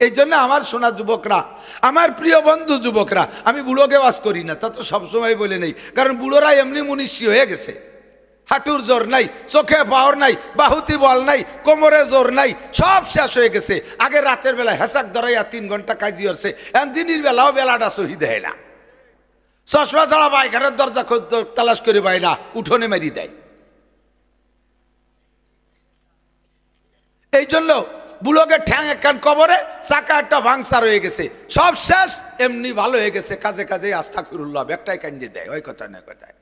এই জন্য আমার সোনা যুবকরা, আমার প্রিয় বন্ধু যুবকরা, আমি বুড়োকে বাস করি না, তা তো সবসময় বলে নেই, কারণ বুড়োরা এমনি মুনিষী হয়ে গেছে। হাঁটুর জোর নাই, চোখে পাওয়ার নাই, বাহুতি বল নাই, কোমরে জোর নাই, সব শেষ হয়ে গেছে। আগে রাতের বেলায় হেসাক ধরাইয়া 3 ঘন্টা কাজি হচ্ছে, এখন দিনের বেলাও বেলাটা সহি দেয় না। চশমা ছাড়া পায়খানার দরজা তালাশ করে পায় না, উঠোনে মারি দেয়। এই জন্য বুড়োকে ঠ্যাং একখান কবরে, চাকা একটা ভাঙসার হয়ে গেছে, সব শেষ, এমনি ভালো হয়ে গেছে, কাজে কাজে আস্তাগফিরুল্লাহ একটাই কান্দে দেয়, ওই কথা নয় কথায়।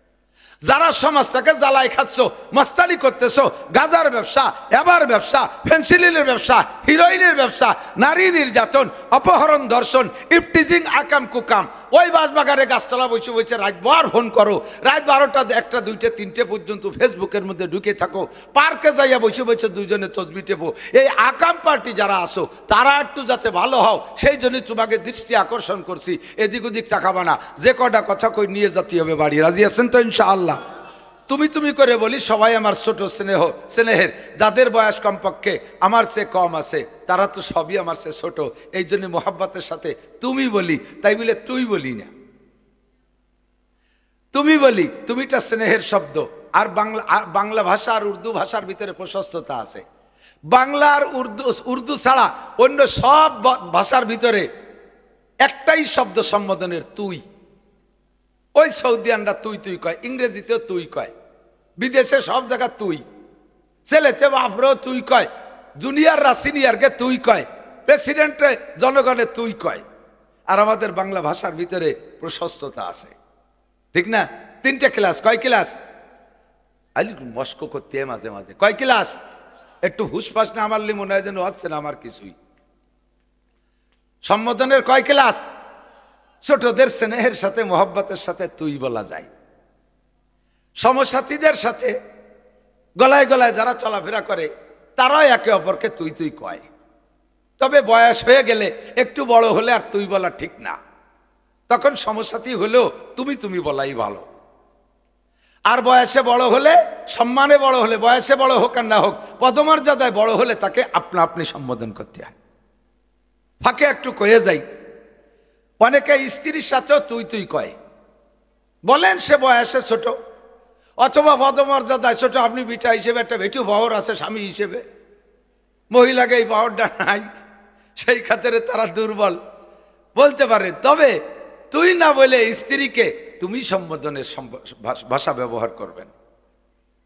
যারা সমাজটাকে জ্বালাই খাচ্ছ, মস্তানি করতেছো, গাজার ব্যবসা, এবার ব্যবসা, ফেন্সিলিনের ব্যবসা, হিরোইনের ব্যবসা, নারী নির্যাতন, অপহরণ, ধর্ষণ, ইফটিজিং, আকাম কুকাম, ওই বাসবাগানে গাছতলা বসে বসে রাতভর ফোন করো, রাত 12টা, 1টা, 2টে, 3টে পর্যন্ত ফেসবুকের মধ্যে ঢুকে থাকো, পার্কে যাইয়া বসে বসে দুইজনে তসবি টেপো। এই আকাম পার্টি যারা আসো, তারা একটু যাতে ভালো হও, সেই জন্যই তোমাকে দৃষ্টি আকর্ষণ করছি। এদিক ওদিক টাকাবা না, যে কটা কথা কই নিয়ে যেতে হবে বাড়ি। রাজি আছেন তো ইনশাআল্লাহ? তুমি করে বলি, সবাই আমার ছোট স্নেহের, যাদের বয়স কমপক্ষে আমার চেয়ে কম আছে, তারা তো সবই আমার চেয়ে ছোট। এই জন্য মোহাব্বতের সাথে তুমি বলি, তাই বলে তুই বলি না, তুমি বলি। তুমিটা স্নেহের শব্দ। আর বাংলা ভাষা আর উর্দু ভাষার ভিতরে প্রশস্ততা আছে। বাংলা আর উর্দু ছাড়া অন্য সব ভাষার ভিতরে একটাই শব্দ সম্বোধনের, তুই। ওই সৌদিয়ানরা তুই তুই কয়, ইংরেজিতেও তুই কয়, বিদেশে সব জায়গা তুই, ছেলেতে বাপরেও তুই কয়, জুনিয়ররা সিনিয়রকে তুই কয়, প্রেসিডেন্টে জনগণে তুই কয়। আর আমাদের বাংলা ভাষার ভিতরে প্রশস্ততা আছে, ঠিক না? 3টে ক্লাস, কয় ক্লাস? আলি মস্ক করতে মাঝে মাঝে, কয় ক্লাস? একটু হুসফাস না আমারলি মনে হয় যেন হচ্ছে না আমার কিছুই। সম্বোধনের কয় ক্লাস? ছোটদের স্নেহের সাথে, মোহব্বতের সাথে তুই বলা যায়। সমসাথীদের সাথে গলায় গলায় যারা চলাফেরা করে, তারাও একে অপরকে তুই তুই কয়। তবে বয়স হয়ে গেলে, একটু বড় হলে আর তুই বলা ঠিক না, তখন সমসাথী হলেও তুমি তুমি বলাই ভালো। আর বয়সে বড় হলে, সম্মানে বড় হলে, বয়সে বড় হোক আর না হোক, পদমর্যাদায় বড় হলে তাকে আপনা আপনি সম্বোধন করতে হয়। ফাঁকে একটু কয়ে যাই, অনেকে স্ত্রীর সাথেও তুই তুই কয়, বলেন সে বয়সে ছোট অথবা পদমর্যাদায় ছোট। আপনি বিটা হিসেবে একটা বেটু পাওয়ার আছে, স্বামী হিসেবে মহিলাকে এই পাওয়ারটা নাই, সেই খাতিরে তারা দুর্বল বলতে পারে। তবে তুই না বলে স্ত্রীকে তুমি সম্বোধনের ভাষা ব্যবহার করবেন,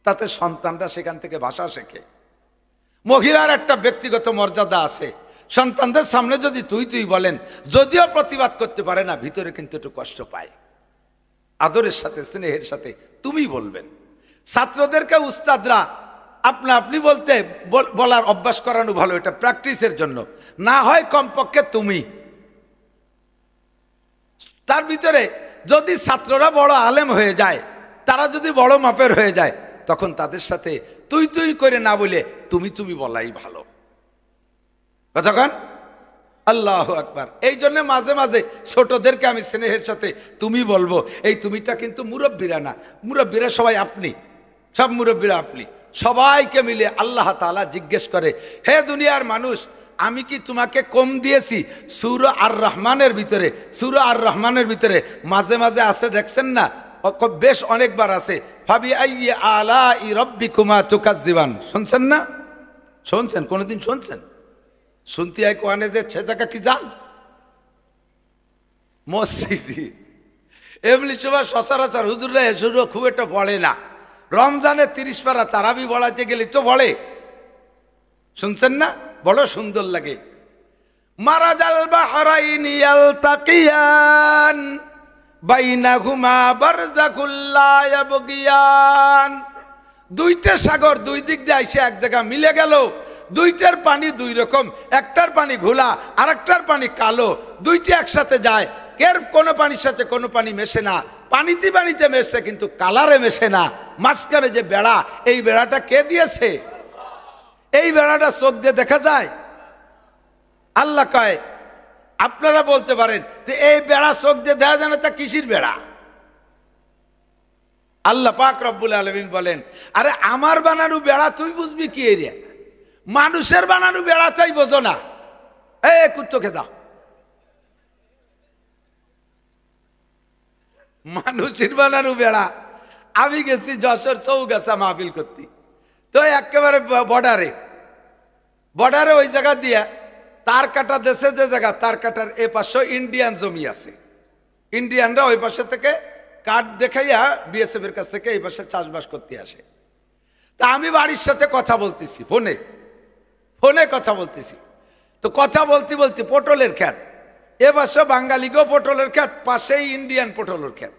তাতে সন্তানরা সেখান থেকে ভাষা শেখে। মহিলার একটা ব্যক্তিগত মর্যাদা আছে, সন্তানদের সামনে যদি তুই তুই বলেন, যদিও প্রতিবাদ করতে পারে না, ভিতরে কিন্তু একটু কষ্ট পায়। আদরের সাথে, স্নেহের সাথে তুমি বলবেন। ছাত্রদেরকে উস্তাদরা আপনা আপনি বলতে বলার অভ্যাস করানো ভালো, এটা প্র্যাকটিসের জন্য। না হয় কমপক্ষে তুমি। তার ভিতরে যদি ছাত্ররা বড় আলেম হয়ে যায়, তারা যদি বড় মাপের হয়ে যায়, তখন তাদের সাথে তুই তুই করে না বলে তুমি তুমি বলাই ভালো। কতক্ষণ? আল্লাহু আকবার। এই জন্য মাঝে মাঝে ছোটদেরকে আমি স্নেহের সাথে তুমি বলবো। এই তুমিটা কিন্তু মুরব্বীরা না, মুরব্বীরা সবাই আপনি, সব মুরব্বীরা আপনি। সবাইকে মিলে আল্লাহ তাআলা জিজ্ঞেস করে, হে দুনিয়ার মানুষ, আমি কি তোমাকে কম দিয়েছি? সূরা আর রহমানের ভিতরে, সূরা আর রহমানের ভিতরে মাঝে মাঝে আছে, দেখছেন না? বেশ অনেকবার আছে, ফাবি আইয়ি আলাই রাব্বিকুমা তুকাজ্জিবান। শুনছেন না? শুনছেন? কোনোদিন শুনছেন? শুনতে হয় কোয়ানে যে সে জায়গা কি যান মসজিদি। এমনি সময় সচরাচর হুজুররা এসুরও খুব একটা পড়ে না। রমজানে 30 পারা তারাবি বলাতে গেলে তো বলে, শুনছেন না? বড় সুন্দর লাগে। মারাজাল বাহরাইনি ইয়ালতাকিয়ান বাইনাহুমা বারযাকুল লা ইয়াবগিয়ান। দুইটা সাগর দুই দিক দিয়ে এসে এক জায়গা মিলে গেল। দুইটার পানি দুই রকম, একটার পানি ঘোলা আর একটার পানি কালো। দুইটি একসাথে যায়, এর কোনো পানির সাথে কোনো পানি মেশে না। পানিতে পানিতে মেশে কিন্তু কালারে মেশে না। মাঝখানে যে বেড়া, এই বেড়াটা কে দিয়েছে? এই বেড়াটা চোখ দিয়ে দেখা যায়? আল্লাহ কয়, আপনারা বলতে পারেন যে এই বেড়া চোখ দিয়ে দেখা যায় না, তা কিসির বেড়া? আল্লাহ পাক রব্বুল আলামিন বলেন, আরে আমার বানানো বেড়া তুই বুঝবি কি? এরিয়া মানুষের বানানো বেড়া চাই বোঝো না। কুত্তকে দাও। মানুষের বানানো বেড়া। আমি গেছি যশোর চৌগাছা মাহফিল করতে, তো একেবারে বর্ডারে ওই জায়গা দিয়া তার কাটা দেশে যে জায়গা, তার কাটার এ পাশে ইন্ডিয়ান জমি আছে। ইন্ডিয়ানরা ওই পাশে থেকে কার্ড দেখাইয়া বিএসএফ এর কাছ থেকে এই পাশে চাষবাস করতে আসে। তা আমি বাড়ির সাথে কথা বলতেছি, ফোনে কথা বলতেছি। তো কথা বলতে বলতে পটলের ক্ষেত, এ পাশে বাঙালিকেও পটলের ক্ষেত, পাশেই ইন্ডিয়ান পটলের ক্ষেত।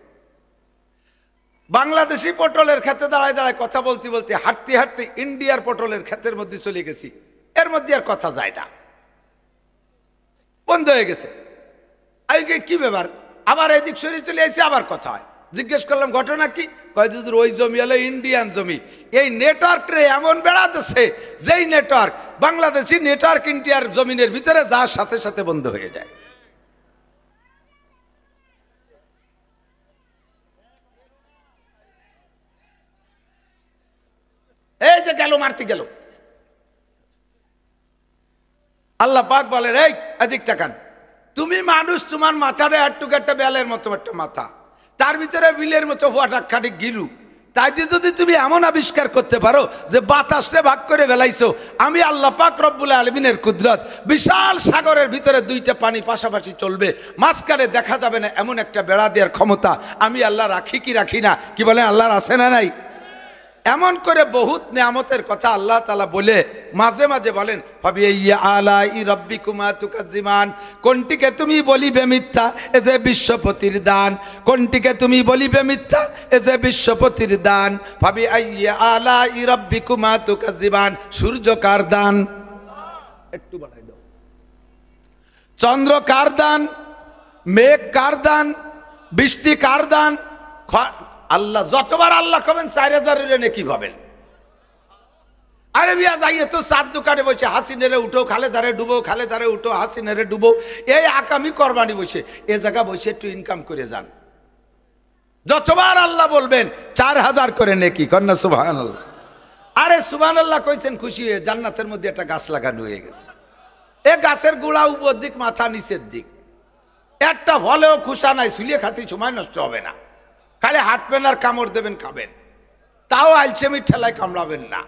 বাংলাদেশি পটলের ক্ষেতে দাঁড়ায় দাঁড়ায় কথা বলতে বলতে হাঁটতে হাঁটতে ইন্ডিয়ার পটলের ক্ষেতের মধ্যে চলে গেছি। এর মধ্যে আর কথা যায় না, বন্ধ হয়ে গেছে। আজকে কি ব্যাপার, আবার এদিক সরিয়ে চলে এসে আবার কথা হয়। জিজ্ঞেস করলাম ঘটনা কি, কয় যে ওই জমি হলো ইন্ডিয়ান জমি। এই নেটওয়ার্করে এমন বেড়াতেছে যেই নেটওয়ার্ক বাংলাদেশি নেটওয়ার্ক ইন্ডিয়ার জমিনের ভিতরে যাওয়ার সাথে সাথে বন্ধ হয়ে যায়। এই যে গেল, মারতে গেল। আল্লাহ পাক বলে, এই এদিক তাকান, তুমি মানুষ, তোমার মাথাটা একটুকু একটা বেলের মতো একটা মাথা, তার ভিতরে বিলের মতো হওয়াটা খাটি গিলু। তাই দিয়ে যদি তুমি এমন আবিষ্কার করতে পারো যে বাতাসে ভাগ করে বেলাইছো, আমি আল্লাহ পাক রব্বুল আলামিনের কুদরত, বিশাল সাগরের ভিতরে দুইটা পানি পাশাপাশি চলবে, মাঝখানে দেখা যাবে না, এমন একটা বেড়া দেওয়ার ক্ষমতা আমি আল্লাহ রাখি কি রাখি না? কি বলেন, আল্লাহর আছে না নাই? এমন করে বহুত নিয়ামতের কথা আল্লাহ তাআলা বলে মাঝে মাঝে বলেন, ফাবিআইয়ি আলাই রাব্বিকুমা তুকাজ্জিমান, কোনটিকে তুমি বলিবে মিথ্যা, এ যে বিশ্বপতির দান। কোনটিকে তুমি বলিবে মিথ্যা, এ যে বিশ্বপতির দান। ফাবিআইয়ি আলাই রাব্বিকুমা তুকাজ্জিমান, সূর্য কার দান? একটু বাড়াই দাও। চন্দ্র কার দান? মেঘ কার দান? বৃষ্টি কার দান? আল্লাহ। যতবার আল্লাহ কবেন 4000 নেকি পাবেন। আরে বিয়া যাইয়ে তো চার দোকানে বসে হাসিনেরে উঠো খালেদারে ডুবো, খালেদারে উঠো হাসিনেরে ডুবো, এই আকামি করবানি বসে এ জায়গা বসে একটু ইনকাম করে যান। যতবার আল্লাহ বলবেন 4000 করে নেকি, কন্যা সুবহানাল্লাহ। আরে সুবহানাল্লাহ কইছেন, খুশি হয়ে জান্নাতের মধ্যে একটা গাছ লাগানো হয়ে গেছে। এ গাছের গোড়া উপর দিক, মাথা নিচের দিক, একটা ফলেও খুশা নাই, শুলিয়ে খাতি সময় নষ্ট হবে না। খালি হাঁটবেন আর কামড় দেবেন, খাবেন, তাও আলসেমির ঠেলায় কামড়াবেন না।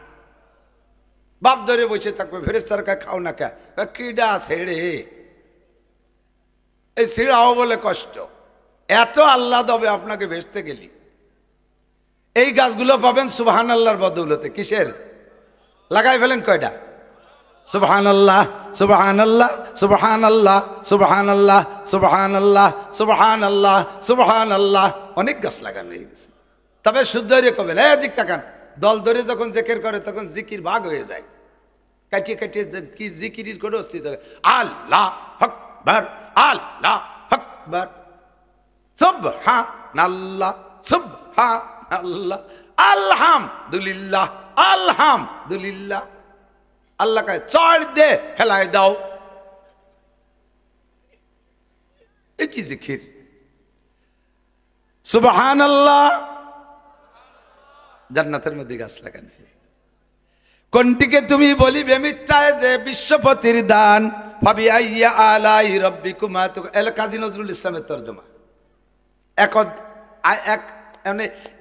বাপ ধরে বসে থাকবে, ফেরেশতার কাছে খাও না কে, কিডা ছেড়ে এই ছিড়াও বলে কষ্ট, এত আল্লাহ দবে আপনাকে ভেসতে গেলি। এই গাছগুলো পাবেন সুবহানাল্লাহর বদৌলতে। কিসের? লাগাই ফেলেন কয়টা? সুবহানাল্লাহ, সুবহানাল্লাহ, সুবহানাল্লাহ, সুবহানাল্লাহ, সুবহানাল্লাহ, সুবহানাল্লাহ, সুবহানাল্লাহ। অনেক গাছ লাগানো হয়ে গেছে। তবে শুদ্ধ হয়ে কবেন, এই দিক তাকান, দল ধরে যখন জিকির করে তখন জিকির ভাগ হয়ে যায়। কাটিয়ে কাটিয়ে কি জিকিরের করে অস্তিত্ব, আল্লাহ আকবার, আল্লাহ আকবার, সুবহানাল্লাহ, সুবহানাল্লাহ, আলহামদুলিল্লাহ, আলহামদুলিল্লাহ। আল্লাহ কাছে চড় দে, হেলায় দাও, এ কি জিকির? সুবহানাল্লাহ। জান্নাতের মধ্যে গাছ লাগান। কোনটিকে তুমি বলিবে মিথ্যা, যে বিশ্বপতির দান। ফাবিআইয়ি আলাই রাব্বিকুমা তুকাজ্জিমান, কাজী নজরুল ইসলামের তরজমা।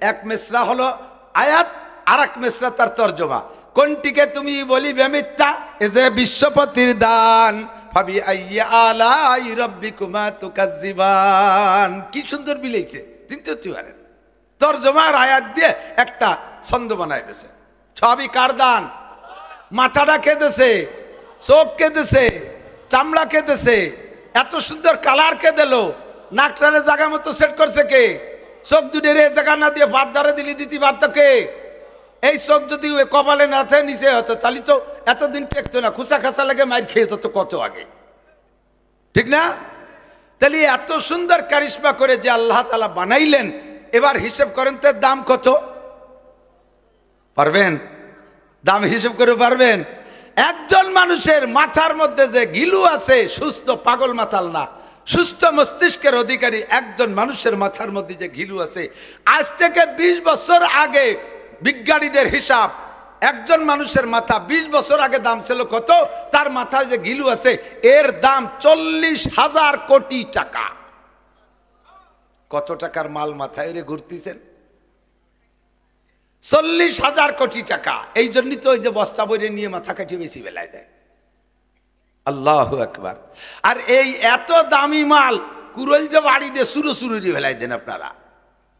এক মিসরা হলো আয়াত, আর এক মিসরা তার তরজমা। কোনটিকে তুমি বলিবে মিথ্যা, এ যে বিশ্বপতির দান। ফাবিআইয়ি আলাই রাব্বিকুমা তুকাজ্জিমান। কি সুন্দর মিলেছে। তরজমার আয়াত দিয়ে একটা ছন্দ বানাই দিয়েছে। সবই কার দান? মাথাটা কে দিছে? চোখ কে দিছে? চামড়া কে দিছে? এত সুন্দর কালার কে দিল? নাকটারে জায়গা মতো সেট করছে কে? চোখ দুটের জায়গা না দিয়ে ভাত ধরে দিলি দিতে পারত কে? এই চোখ যদি কপালে না থাকে নিচে হতো, তাহলে তো এতদিন টেকতো না, খুচা খাচা লাগে মাইর খেয়ে যেত কত আগে, ঠিক না? তাহলে এত সুন্দর কারিশমা করে যে আল্লাহ তাআলা বানাইলেন, এবার হিসেব করেন তো দাম কত? পারবেন? দাম হিসেব করে পারবেন? একজন মানুষের মাথার মধ্যে যে গিলু আছে, সুস্থ পাগল মাতাল না, সুস্থ মস্তিষ্কের অধিকারী একজন মানুষের মাথার মধ্যে যে গিলু আছে, আজ থেকে 20 বছর আগে বিজ্ঞানীদের হিসাব একজন মানুষের মাথা 20 বছর আগে দাম ছিল কত, তার মাথায় যে গিলু আছে এর দাম 40,000 কোটি টাকা। কত টাকার মাল মাথায় রে ঘুরতেছেন? 40,000 কোটি টাকা। এই জন্যই তো ওই যে বস্তা বইরে নিয়ে মাথা কাটিয়ে বেশি বেলায় দেয়। আল্লাহু আকবার। আর এই এত দামি মাল কুরল যে বাড়ি দিয়ে সুরু সুরুরি ফেলাই দেন, আপনারা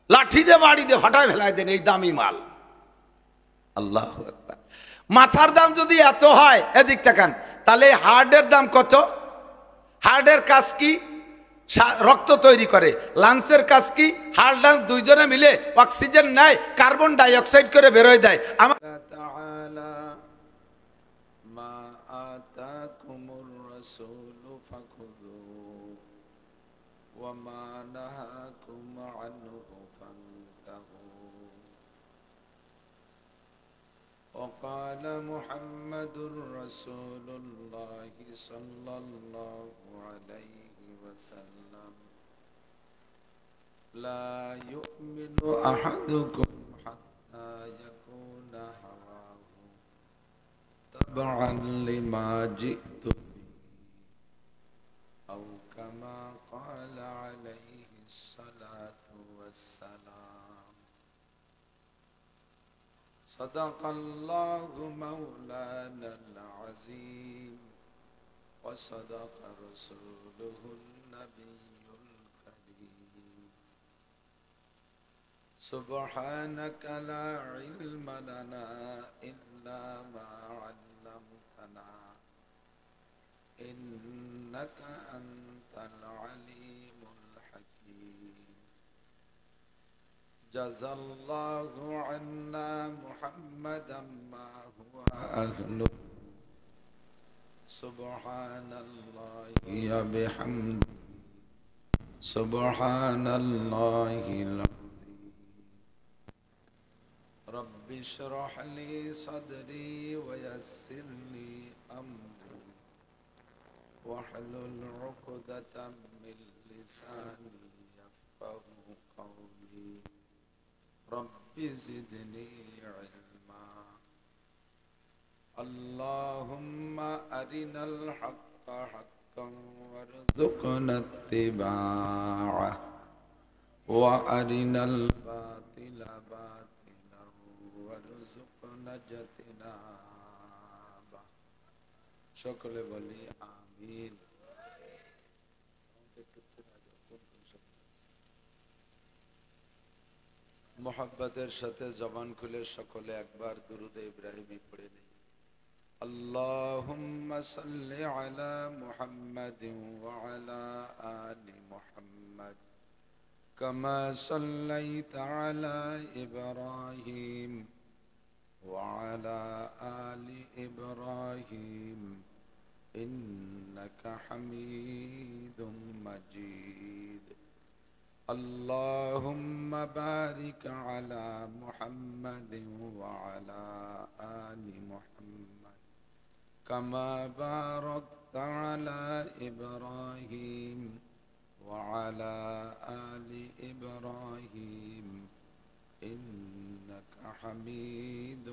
লাঠি দিয়ে বাড়ি দিয়ে ফাটায় ফেলাই দেন এই দামি মাল। আল্লাহু আকবার। মাথার দাম যদি এত হয়, এদিক টাকান, তাহলে হার্টের দাম কত? হার্টের কাজ কি? রক্ত তৈরি করে। লাংসের কাজ কি? হার্ট লাংস দুইজনে মিলে অক্সিজেন নেয়, কার্বন ডাই অক্সাইড করে বেরোয় দেয়। وقال محمد رسول الله صلى الله عليه وسلم لا يؤمن أحدكم حتى يكون هواه تبعا لما جئت به أو كما قال عليه الصلاة والسلام. صدق الله مولانا العظيم وصدق رسوله النبي الكريم. سبحانك لا علم لنا إلا ما علمتنا إنك أنت العليم الحكيم. جزى الله عنا محمدا ما هو أهله. سبحان الله وبحمده سبحان الله العظيم. رب اشرح لي صدري ويسر لي أمري واحلل عقدة من لساني يفقه قولي. رب زدني علما. اللهم أرنا الحق حقا وارزقنا اتباعه وأرنا الباطل باطلا وارزقنا اجتنابه. সকলে বলি আমিন। মোহাব্বতের সাথে জবান খুলে সকলে একবার দুরুদে ইব্রাহিমি পড়ে নেই। আল্লাহুম্মা সাল্লি আলা মুহাম্মাদিন ওয়া আলা আলি মুহাম্মাদ কামা সাল্লাইতা আলা ইব্রাহিম ওয়া আলা আলি ইব্রাহিম ইন্নাকা হামিদুম মাজিদ। اللهم بارك على محمد وعلى آل محمد كما باركت على إبراهيم وعلى آل إبراهيم إنك حميد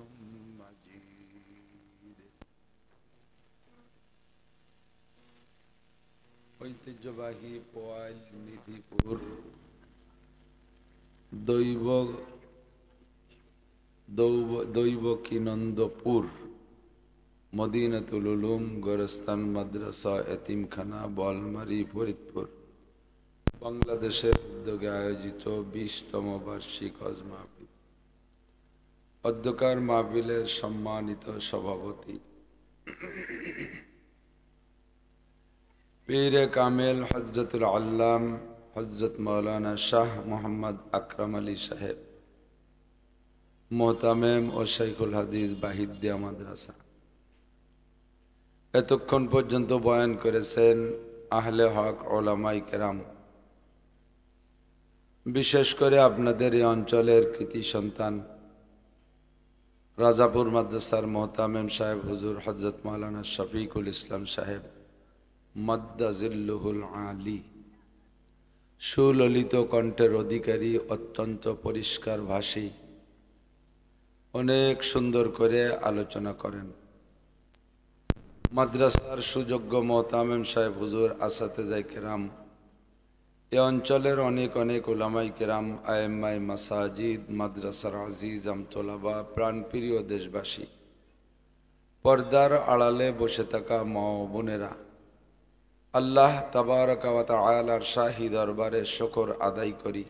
مجيد. ঐতিহ্যবাহী পোয়াইল নিধিপুর দৈবকীনন্দপুর মদিনাতুল উলুম গোরস্তান মাদ্রাসা এতিমখানা বলমারী ফরিদপুর বাংলাদেশের উদ্যোগে আয়োজিত 20তম বার্ষিক হজ মাহফিল। অধ্যকার মাহফিলের সম্মানিত সভাপতি পীরে কামেল হযরতুল আল্লাম হযরত মাওলানা শাহ মোহাম্মদ আকরাম আলী সাহেব, মোহতামেম ও শাইখুল হাদিস বাহিদ্দিয়া মাদ্রাসা, এতক্ষণ পর্যন্ত বয়ান করেছেন আহলে হক ওলামায়ে কেরাম। বিশেষ করে আপনাদের এই অঞ্চলের কৃতি সন্তান রাজাপুর মাদ্রাসার মোহতামেম সাহেব হুজুর হযরত মাওলানা শফিকুল ইসলাম সাহেব মাদ্দাজিল্লুহুল আলী, সুললিত কণ্ঠের অধিকারী, অত্যন্ত পরিষ্কার ভাষী অনেক সুন্দর করে আলোচনা করেন। মাদ্রাসার সুযোগ্য মোহতামিম সাহেব হুজুর, আসাতেজায়ে কেরাম, এ অঞ্চলের অনেক অনেক উলামায়ে কেরাম, আয়েম্মায়ে মাসাজিদ, মাদ্রাসার আজিজ আমতোলাবা, প্রাণপ্রিয় দেশবাসী, পর্দার আড়ালে বসে থাকা মা ও বোনেরা, আল্লাহ তাবারাকা ওয়া তাআলার শাহী দরবারে শুকর আদায় করি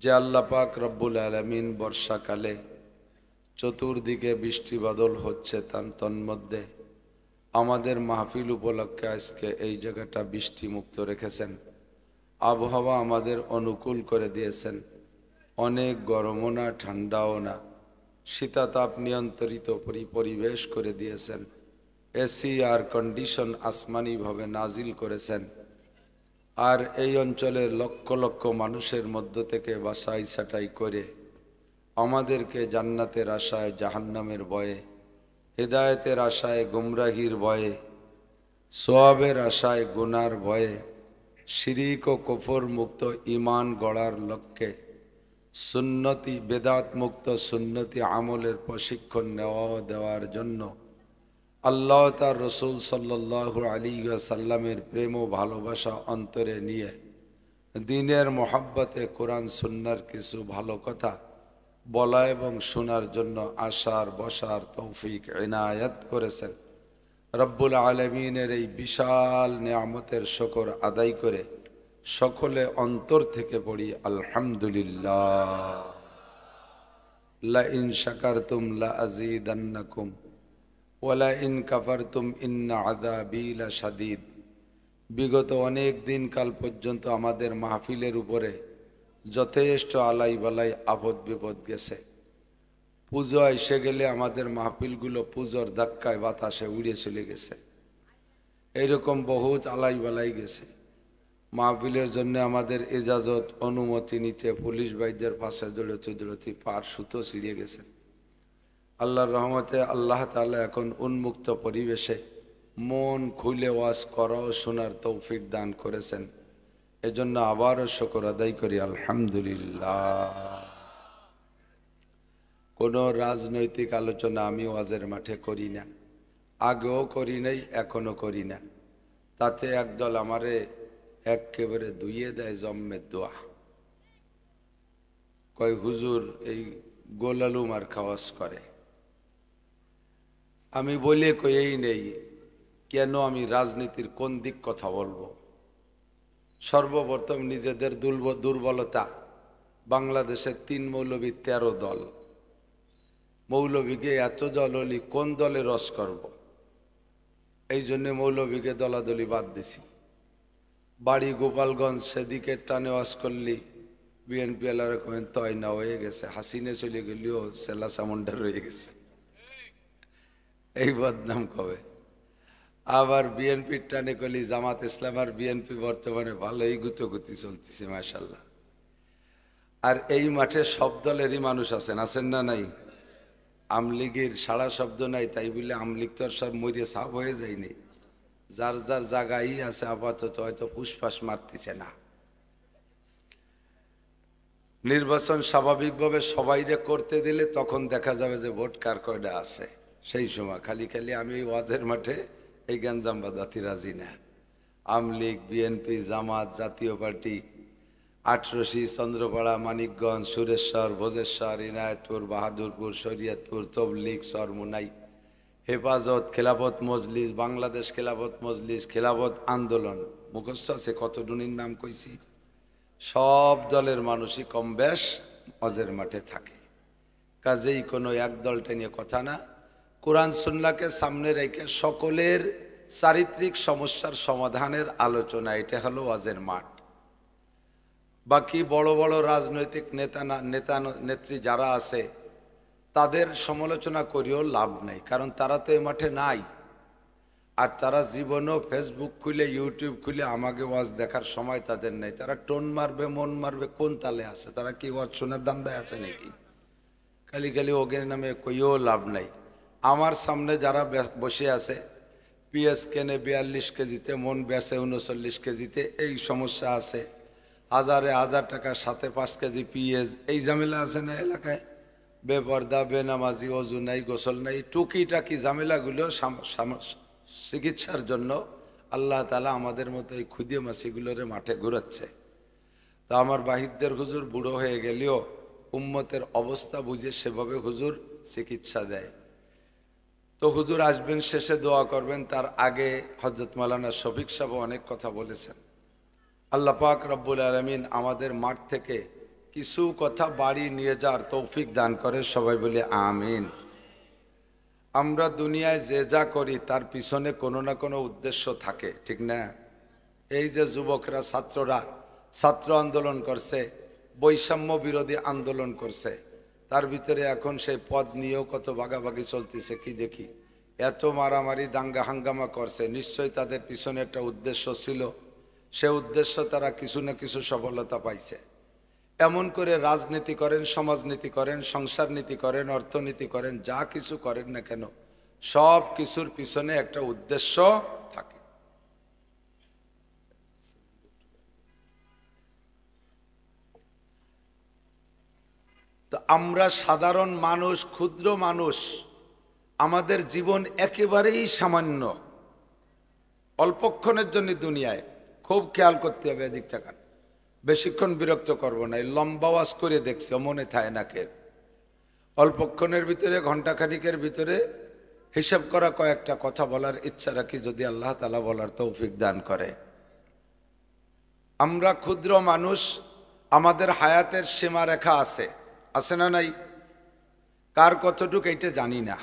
যে আল্লাহ পাক রব্বুল আলামিন বর্ষাকালে চতুর্দিকে বৃষ্টি বাদল হচ্ছে, তার তন্মধ্যে আমাদের মাহফিল উপলক্ষে আজকে এই জায়গাটা বৃষ্টি মুক্ত রেখেছেন, আবহাওয়া আমাদের অনুকূল করে দিয়েছেন। অনেক গরমও না, ঠান্ডাও না, শীতাতাপ নিয়ন্ত্রিত পরিবেশ করে দিয়েছেন। এসি আর কন্ডিশন আসমানিভাবে নাজিল করেছেন। আর এই অঞ্চলের লক্ষ লক্ষ মানুষের মধ্য থেকে বাছাই ছাঁটাই করে আমাদেরকে জান্নাতের আশায় জাহান্নামের ভয়ে, হেদায়েতের আশায় গুমরাহির ভয়ে, সোয়াবের আশায় গুনার ভয়ে, শিরিক ও কুফর মুক্ত ঈমান গড়ার লক্ষ্যে সুন্নতি বেদাত মুক্ত সুন্নতি আমলের প্রশিক্ষণ দেওয়ার জন্য আল্লাহ তার রসুল সাল্লাল্লাহু আলাইহি ওয়াসাল্লামের প্রেম ও ভালোবাসা অন্তরে নিয়ে দ্বীনের মোহাব্বতে কোরআন সুন্নাহর কিছু ভালো কথা বলা এবং শোনার জন্য আসার বসার তৌফিক ইনায়াত করেছেন। রব্বুল আলামিনের এই বিশাল নিয়ামতের শুকর আদায় করে সকলে অন্তর থেকে পড়ি আলহামদুলিল্লাহ। লা ইন শাকারতুম লা আযীদান্নাকুম ওয়া লা ইন কাফারতুম ইন্না আযাবী লাশাদীদ। বিগত অনেক দিন কাল পর্যন্ত আমাদের মাহফিলের উপরে যথেষ্ট আলাই বালাই আপদ বিপদ গেছে। পুজো এসে গেলে আমাদের মাহফিলগুলো পুজোর ধাক্কায় বাতাসে উড়ে চলে গেছে। এইরকম বহুত আলাই বালাই গেছে। মাহফিলের জন্য আমাদের ইজাজত অনুমতি নিতে পুলিশ ভাইদের পাশে দৌড়তে পার সুতো ছিঁড়িয়ে গেছে। আল্লাহর রহমতে আল্লাহ তাআলা এখন উন্মুক্ত পরিবেশে মন খুলে ওয়াজ করা ও শোনার তৌফিক দান করেছেন। এজন্য আবারও শুকর আদায় করি আলহামদুলিল্লাহ। কোনো রাজনৈতিক আলোচনা আমি ওয়াজের মাঠে করি না, আগেও করি নাই, এখনো করি না। তাতে একদল আমারে একেবারে ধুইয়ে দেয় জম্মের দোয়া, কয় হুজুর এই গোলালু মার খাওয়াজ করে। আমি বলে কয়েই নেই কেন আমি রাজনীতির কোন দিক কথা বলবো। সর্বপ্রথম নিজেদের দুর্বলতা। বাংলাদেশের 3 মৌলবী 13 দল, মৌলবীকে এত দল হলি কোন দলে রস করব। এই জন্যে মৌলবীকে দলাদলি বাদ দিছি। বাড়ি গোপালগঞ্জ, সেদিকে টানে ওয়াজ করলি বিএনপি এলারা কমেন তয় না হয়ে গেছে, হাসিনে চলে গেলেও সেলা সামন্ডার রয়ে গেছে। এই বদনাম কবে। আবার বিএনপির টানে করলি জামাত ইসলাম আর বিএনপি বর্তমানে ভালোই গুতোগুতি চলতেছে মাশাআল্লাহ। আর এই মাঠে সব দলেরই মানুষ আছেন না নাই? আমলিগের সারা শব্দ নাই, তাই বলে আমলিগ তো সব মরিয়ে সাফ হয়ে যায়নি। যার যার জায়গায় আছে আপাতত হয়তো পুষ্পাস মারতেছে না। নির্বাচন স্বাভাবিকভাবে সবাইরে করতে দিলে তখন দেখা যাবে যে ভোট কার কয়টা আছে। সেই সময় খালি খালি আমি ওয়াজের মাঠে এই গ্যাঞ্জাম বাদাতি রাজি না। আমলিগ, বিএনপি, জামাত, জাতীয় পার্টি, আটরশি, চন্দ্রপাড়া, মানিকগঞ্জ, সুরেশ্বর, ভোজেশ্বর, ইনায়তপুর, বাহাদুরপুর, শরীয়তপুর, তবলিগ, সরমুনাই, হেফাজত, খেলাফত মজলিস, বাংলাদেশ খেলাফত মজলিস, খেলাফত আন্দোলন, মুখস্থ আছে কতজনের নাম কইছি। সব দলের মানুষই কম বেশ ওয়াজের মাঠে থাকে। কাজেই কোনো এক দলটা নিয়ে কথা না, কোরআন সুন্নাহকে সামনে রেখে সকলের চারিত্রিক সমস্যার সমাধানের আলোচনা, এটা হলো ওয়াজের মাঠ। বাকি বড় বড় রাজনৈতিক নেতা নেত্রী যারা আছে তাদের সমালোচনা করেও লাভ নাই, কারণ তারা তো এই মাঠে নাই। আর তারা জীবনেও ফেসবুক খুলে ইউটিউব খুলে আমাকে ওয়াজ দেখার সময় তাদের নেই। তারা টোন মারবে, মন মারবে, কোন তালে আছে? তারা কি ওয়াজ শোনার দান্দায় আছে নাকি? খালি খালি ওগের নামে কইও লাভ নাই। আমার সামনে যারা বসে আছে, পিএস কেনে 42 কেজিতে, মন বেসে 39 কেজিতে, এই সমস্যা আছে। হাজারে 1000 টাকার সাথে 5 কেজি পিএস, এই ঝামেলা আছে না এলাকায়? বেপর্দা, বেনামাজি, অজু নাই, গোসল নাই, টুকিটাকি ঝামেলাগুলো চিকিৎসার জন্য আল্লাহ তাআলা আমাদের মতো এই খুদে মাসিগুলোরে মাঠে ঘুরাচ্ছে। তা আমার বাহিরদের হুজুর বুড়ো হয়ে গেলেও উম্মতের অবস্থা বুঝে সেভাবে হুজুর চিকিৎসা দেয়। তো হুজুর আসবেন, শেষে দোয়া করবেন। তার আগে হযরত মাওলানা শফিক সাহেব অনেক কথা বলেছেন। আল্লাহ পাক রব্বুল আলামিন আমাদের মাঠ থেকে কিছু কথা বাড়ি নিয়ে যাওয়ার তৌফিক দান করে, সবাই বলি আমিন। আমরা দুনিয়ায় যে যা করি তার পিছনে কোনো না কোনো উদ্দেশ্য থাকে, ঠিক না? এই যে যুবকরা, ছাত্ররা ছাত্র আন্দোলন করছে, বৈষম্য বিরোধী আন্দোলন করছে, তার ভিতরে এখন সেই পদ নিয়েও কত ভাগাভাগি চলতেছে। কি দেখি এত মারামারি দাঙ্গা হাঙ্গামা করছে, নিশ্চয়ই তাদের পিছনে একটা উদ্দেশ্য ছিল। সে উদ্দেশ্য তারা কিছু না কিছু সফলতা পাইছে। এমন করে রাজনীতি করেন, সমাজনীতি করেন, সংসার নীতি করেন, অর্থনীতি করেন, যা কিছু করেন না কেন সব কিছুর পিছনে একটা উদ্দেশ্য থাকে। তো আমরা সাধারণ মানুষ, ক্ষুদ্র মানুষ, আমাদের জীবন একেবারেই সামান্য, অল্পক্ষণের জন্য দুনিয়ায়। খুব খেয়াল করতে হবে এদিক টাকা, বেশিক্ষণ বিরক্ত করব না। এই লম্বা ওয়াজ করে দেখছি, মনে থাকে না কে। অল্পক্ষণের ভিতরে, ঘণ্টাখানিকের ভিতরে হিসাব করা কয়েকটা কথা বলার ইচ্ছা রাখি, যদি আল্লাহ তাআলা বলার তৌফিক দান করে। আমরা ক্ষুদ্র মানুষ, আমাদের হায়াতের সীমারেখা আছে, আছে না নাই? কার কতটুকু এটা জানি না,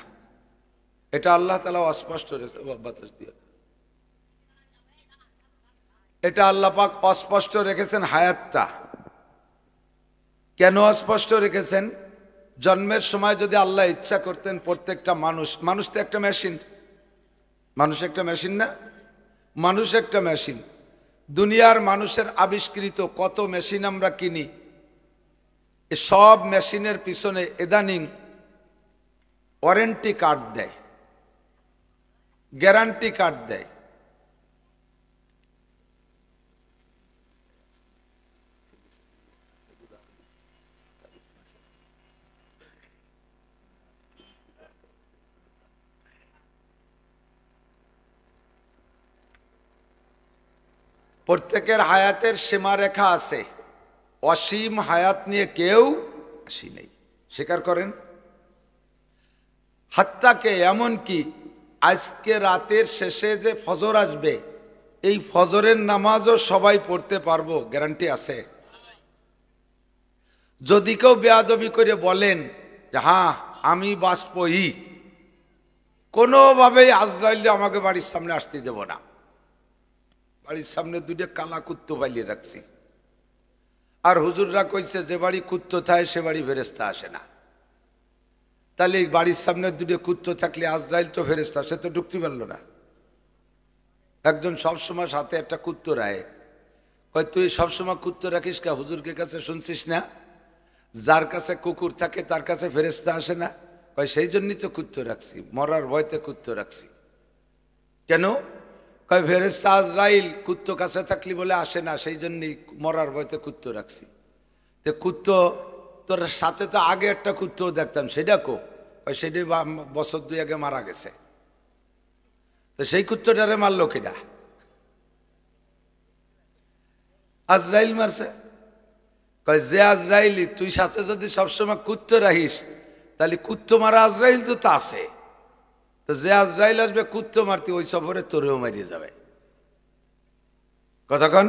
এটা আল্লাহ তাআলা অস্পষ্ট বাতাস দিয়ে, এটা আল্লাহ পাক অস্পষ্ট রেখেছেন হায়াতটা। কেন অস্পষ্ট রেখেছেন? জন্মের সময় যদি আল্লাহ ইচ্ছা করতেন প্রত্যেকটা মানুষ তো একটা মেশিন, মানুষ একটা মেশিন না? মানুষ একটা মেশিন। দুনিয়ার মানুষের আবিষ্কৃত কত মেশিন আমরা কিনি, সব মেশিনের পিছনে ইদানিং ওয়ারেন্টি কার্ড দেয়, গ্যারান্টি কার্ড দেয়। প্রত্যেকের হায়াতের সীমারেখা আছে, অসীম হায়াত নিয়ে কেউ আসি নেই, স্বীকার করেন? হাত্তাকে এমনকি আজকে রাতের শেষে যে ফজর আসবে, এই ফজরের নামাজও সবাই পড়তে পারবো, গ্যারান্টি আছে? যদি কেউ বেয়াদবি করে বলেন যে হ্যাঁ আমি বাঁচবই, কোনোভাবেই আজরাইল আমাকে বাড়ির সামনে আসতে দেব না। বাড়ির সামনে দুটো কালা কুত্তো পালিয়ে রাখছি, আর হুজুররা কইছে যে বাড়ি কুত্তো থাকে সে বাড়ি ফেরেশতা আসে না। তাহলে বাড়ির সামনে দুটো কুত্তো থাকলে আজরাইল তো ফেরেশতা, সে তো ঢুকতে পারলো না। একজন সবসময় সাথে একটা কুত্তো রায়, কয় তুই সবসময় কুত্তো রাখিস কা? হুজুরকে কাছে শুনছিস না যার কাছে কুকুর থাকে তার কাছে ফেরেশতা আসে না? কয় সেই জন্যই তো কুত্তো রাখছি, মরার ভয়তে কুত্তো রাখছি। কেন? কয় ফেরেশতা আজরাইল কুত্তো কাছে থাকলি বলে আসে না, সেই জন্যই মরার ভয়তে কুত্তো রাখছি। তো কুত্তো তোর সাথে তো আগে একটা কুত্তো দেখতাম, সেটা কো? সেটাই বছর 2 আগে মারা গেছে। তো সেই কুত্তটারে মারলো কিনা? আজরাইল মারছে। কয় যে আজরাইলি, তুই সাথে যদি সবসময় কুত্তো রাখিস তাহলে কুত্তো মারা আজরাইল তো আছে, তো যে আজরাইল আসবে কুত্তো মারতে ওই সফরে তোরেও মারিয়ে যাবে। কতক্ষণ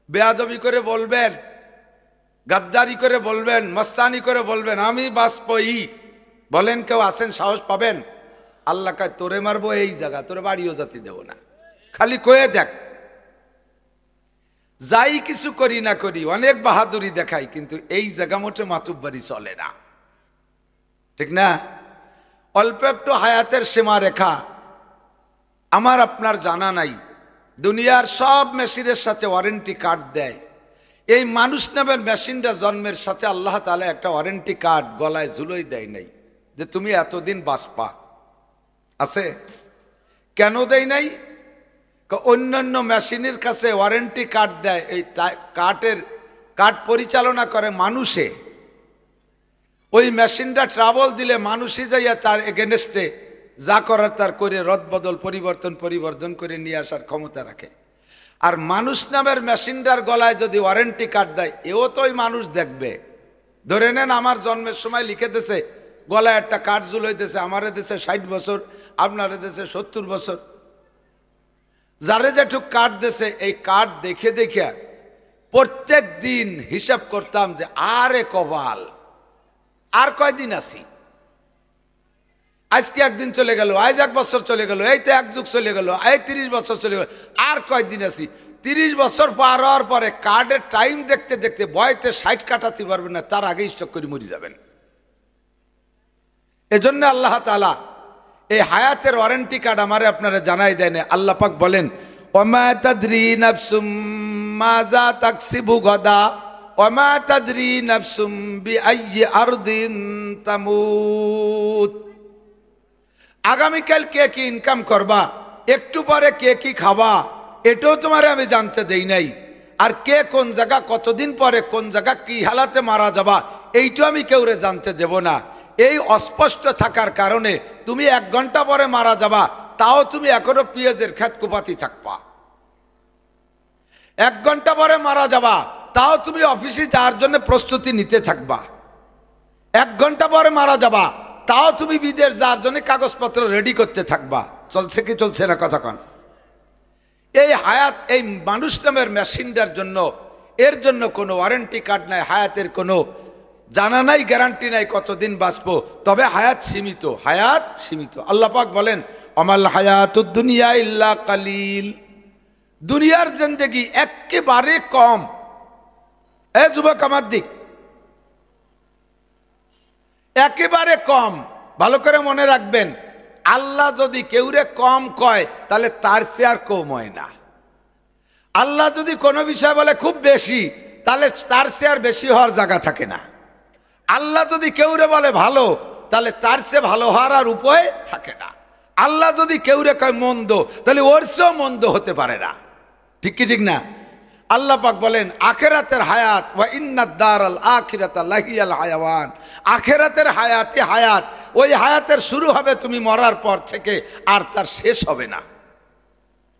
বেয়াদবি করে বলবেন, গাদ্দারি করে বলবেন, মস্তানি করে বলবেন আমি বাঁচবই, বলেন কেউ আসেন, সাহস পাবেন? আল্লাহ কয় তোরে মারবো এই জায়গা, তোরে বাড়িও জাতি দেব না। খালি কয়ে দেখ, যাই কিছু করি না করি, অনেক বাহাদুরি দেখাই, কিন্তু এই জায়গা মোটে মাতুব্বারি চলে না, ঠিক না? অল্প একটু হায়াতের সীমারেখা আমার আপনার জানা নাই। দুনিয়ার সব মেশিনের সাথে ওয়ারেন্টি কার্ড দেয়। এই মানুষ নামের মেশিনটা জন্মের সাথে আল্লাহ তাআলা একটা ওয়ারেন্টি কার্ড গলায় ঝুলোই দেয় নাই যে তুমি এতদিন বাঁচবা, আছে? কেন দেয় নাই? অন্যান্য মেশিনের কাছে ওয়ারেন্টি কার্ড দেয়, এই কার্ড পরিচালনা করে মানুষে, ওই মেশিনটা ট্রাবল দিলে মানুষই যাইয়া তার এগেনস্টে যা করার তার করে রদবদল পরিবর্তন করে নিয়ে আসার ক্ষমতা রাখে। আর মানুষ নামের মেশিনটার গলায় যদি ওয়ারেন্টি কার্ড দেয়, এও তো ওই মানুষ দেখবে। ধরে নেন আমার জন্মের সময় লিখে দিয়েছে, গলায় একটা কার্ড ঝুলাই দিয়েছে, আমার দেশে 60 বছর, আপনার দেশে 70 বছর। যারে যেটুক কার্ড দিয়েছে, এই কার্ড দেখে দেখে প্রত্যেক দিন হিসাব করতাম যে আরে কবাল, আর কয়দিন আছি। আজকে একদিন চলে গেল, আজ 1 বছর চলে গেল, এই তো 1 যুগ চলে গেল, এই 30 বছর চলে গেল, আর কয়দিন আছি। 30 বছর পার হওয়ার পরে কার্ডের টাইম দেখতে দেখতে বয়তে 60 কাটাতে পারবেন না, তার আগে স্টক করে মরে যাবেন। এজন্য আল্লাহ তাআলা এই হায়াতের ওয়ারেন্টি কার্ড আমারে আপনারা জানাই দেন। আল্লাহ পাক বলেন, ওমা তাদরি নাফসুম মাজা তাকসিবু গাদা ওমা তাদরি নাফসুম বিআইয়ি আরদিন তামুত। আগামীকাল কে কি ইনকাম করবা, একটু পরে কে কি খাবা, এটাও তোমারে আমি জানতে দেই নাই। আর কে কোন জায়গা কতদিন পরে কোন জায়গা কি হালাতে মারা যাবা, এইটাও আমি কেউরে জানতে দেব না। এই অস্পষ্ট থাকার কারণে তুমি 1 ঘন্টা পরে মারা যাবা, তাও তুমি এখনো পেঁয়াজের ক্ষেত কুপাতি থাকবা। 1 ঘন্টা পরে মারা যাবা, তাও তুমি অফিসে যাওয়ার জন্য প্রস্তুতি নিতে থাকবা। 1 ঘন্টা পরে মারা যাবা, তাও তুমি বিদেশ যাওয়ার জন্য কাগজপত্র রেডি করতে থাকবা। চলছে কি চলছে না কথা কন? এই হায়াত, এই মানুষ নামের মেশিনটার জন্য, এর জন্য কোনো ওয়ারেন্টি কার্ড নাই, হায়াতের কোনো জানা নাই, গ্যারান্টি নাই কতদিন বাঁচবো। তবে হায়াত সীমিত, হায়াত সীমিত। আল্লাহ পাক বলেন, আমাল হায়াতুদ দুনিয়া ইল্লা কালিল। দুনিয়ার জিন্দেগি একেবারে কম। এ যুবক আমার দিক, একেবারে কম। ভালো করে মনে রাখবেন, আল্লাহ যদি কেউরে কম কয়, তাহলে তার চেয়ে আর কম হয় না। আল্লাহ যদি কোনো বিষয় বলে খুব বেশি, তাহলে তার চেয়ে আর বেশি হওয়ার জায়গা থাকে না। আল্লাহ যদি কেউরে বলে ভালো, তাহলে তার চেয়ে ভালো হওয়ার আর উপায় থাকে না। আল্লাহ যদি কেউরে কয় মন্দ, তাহলে ওর চেয়েও মন্দ হতে পারে না। ঠিক কি ঠিক না? আল্লাহ পাক বলেন, আখিরাতের হায়াত ওয়া ইন্নাদ দারাল আখিরাতা লাহিয়াল হায়াওয়ান। আখিরাতের হায়াতে হায়াত, ওই হায়াতের শুরু হবে তুমি মরার পর থেকে, আর তার শেষ হবে না।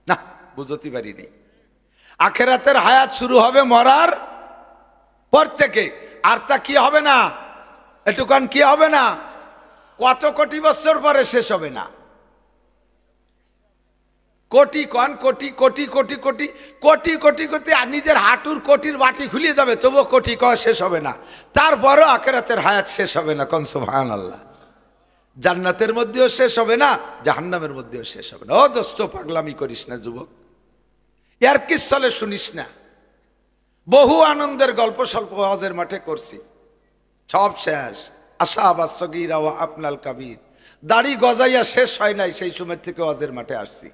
না, বুঝতে পারিনি। আখিরাতের হায়াত শুরু হবে মরার পর থেকে, আর তা কি হবে না, এটুকান কি হবে না, কত কোটি বছর পরে শেষ হবে না। কোটি কন, কোটি কোটি কোটি কোটি কোটি কোটি কোটি, আর নিজের হাঁটুর কোটির বাটি খুলিয়ে যাবে, তবুও কোটি কয় শেষ হবে না। তারপরও আখিরাতের হায়াত শেষ হবে না। কোন সুবহানাল্লাহ। জান্নাতের মধ্যেও শেষ হবে না, জাহান্নামের মধ্যেও শেষ হবে না। ও দোস্ত, পাগলামি করিস না যুবক, এর কিসলে শুনিস না। বহু আনন্দের গল্প স্বল্প ওয়াজের মাঠে করছি, সব শেষ। আশাবা সগীরা ওয়া আপনাল কাবীর। দাড়ি গজাইয়া শেষ হয় নাই, সেই সময় থেকে ওয়াজের মাঠে আসছি।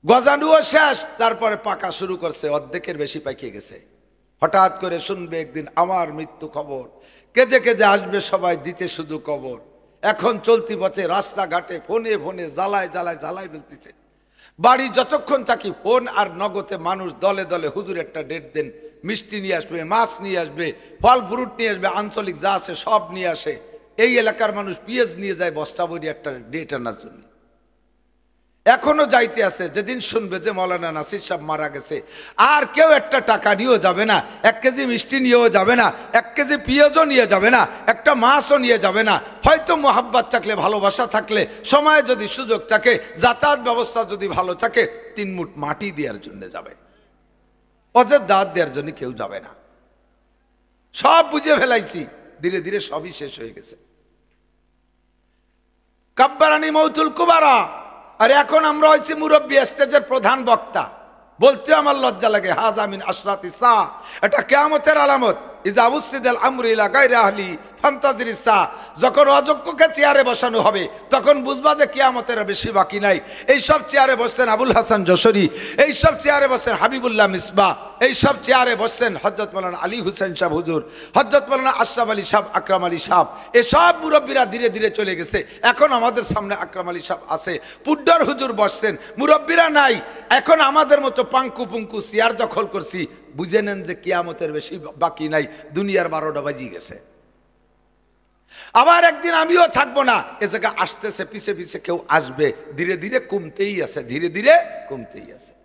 গজানুও শেষ, তারপরে পাকা শুরু করছে, অর্ধেকের বেশি পাকিয়ে গেছে। হঠাৎ করে শুনবে একদিন আমার মৃত্যু খবর, কেঁদে কেঁদে আসবে সবাই দিতে শুধু কবর। এখন চলতি পথে রাস্তাঘাটে ফোনে ফোনে জ্বালায় জ্বালায় জ্বালায় ফেলতেছে। বাড়ি যতক্ষণ থাকি ফোন আর নগদে মানুষ দলে দলে, হুজুর একটা ডেট দেন, মিষ্টি নিয়ে আসবে, মাছ নিয়ে আসবে, ফল ফ্রুট নিয়ে আসবে, আঞ্চলিক যা আছে সব নিয়ে আসে। এই এলাকার মানুষ পেঁয়াজ নিয়ে যায় বস্তা ভরি একটা ডেট আনার জন্য। এখনো যাইতে আছে, যেদিন শুনবে যে মৌলানা নাসির সাহেব মারা গেছে, আর কেউ একটা টাকা নিয়েও যাবে না, 1 কেজি মিষ্টি নিয়েও যাবে না, 1 কেজি পেঁয়াজও নিয়ে যাবে না, একটা মাছও নিয়ে যাবে না। হয়তো মোহাব্বত থাকলে, ভালোবাসা থাকলে, সময় যদি সুযোগ থাকে, যাতায়াত ব্যবস্থা যদি ভালো থাকে, 3 মুঠ মাটি দেওয়ার জন্য যাবে। অজের দাঁত দেওয়ার জন্য কেউ যাবে না। সব বুঝে ফেলাইছি, ধীরে ধীরে সবই শেষ হয়ে গেছে। কাব্বারানি মৌতুল কুবারা। আর এখন আমরা হয়েছি মুরব্বী, স্টেজের প্রধান বক্তা। বলতে আমার লজ্জা লাগে। হাযা মিন আশরাতিস সাআ, এটা কিয়ামতের আলামত। ইযা উসিদাল আমরু ইলা গায়রি আহলি ফান্তাজিরিস সাআ। যখন অযোগ্যকে চেয়ারে বসানো হবে, তখন বুঝবা যে কিয়ামতের বেশি বাকি নাই। এই সব চেয়ারে বসছেন আবুল হাসান যশোরী, এই সব চেয়ারে বসছেন হাবিবুল্লাহ মিসবাহ, এই সব চেয়ারে বসছেন হযরত মাওলানা আলী হোসেন সাহেব হুজুর, হযরত মাওলানা আশরাফ আলী সাহেব, আকরাম আলী সাহেব। এসব মুরব্বীরা ধীরে ধীরে চলে গেছে। এখন আমাদের সামনে আকরাম আলী সাহেব আছে, পুড্ডর হুজুর বসছেন, মুরব্বীরা নাই। এখন আমাদের মতো পাঙ্কু পুঙ্কু চেয়ার দখল করছি। বুঝে নেন যে কিয়ামতের বেশি বাকি নাই, দুনিয়ার 12টা বাজিয়ে গেছে। আবার একদিন আমিও থাকবো না, এ জায়গা আসতেছে, পিছে পিছে কেউ আসবে, ধীরে ধীরে কমতেই আছে, ধীরে ধীরে কমতেই আছে।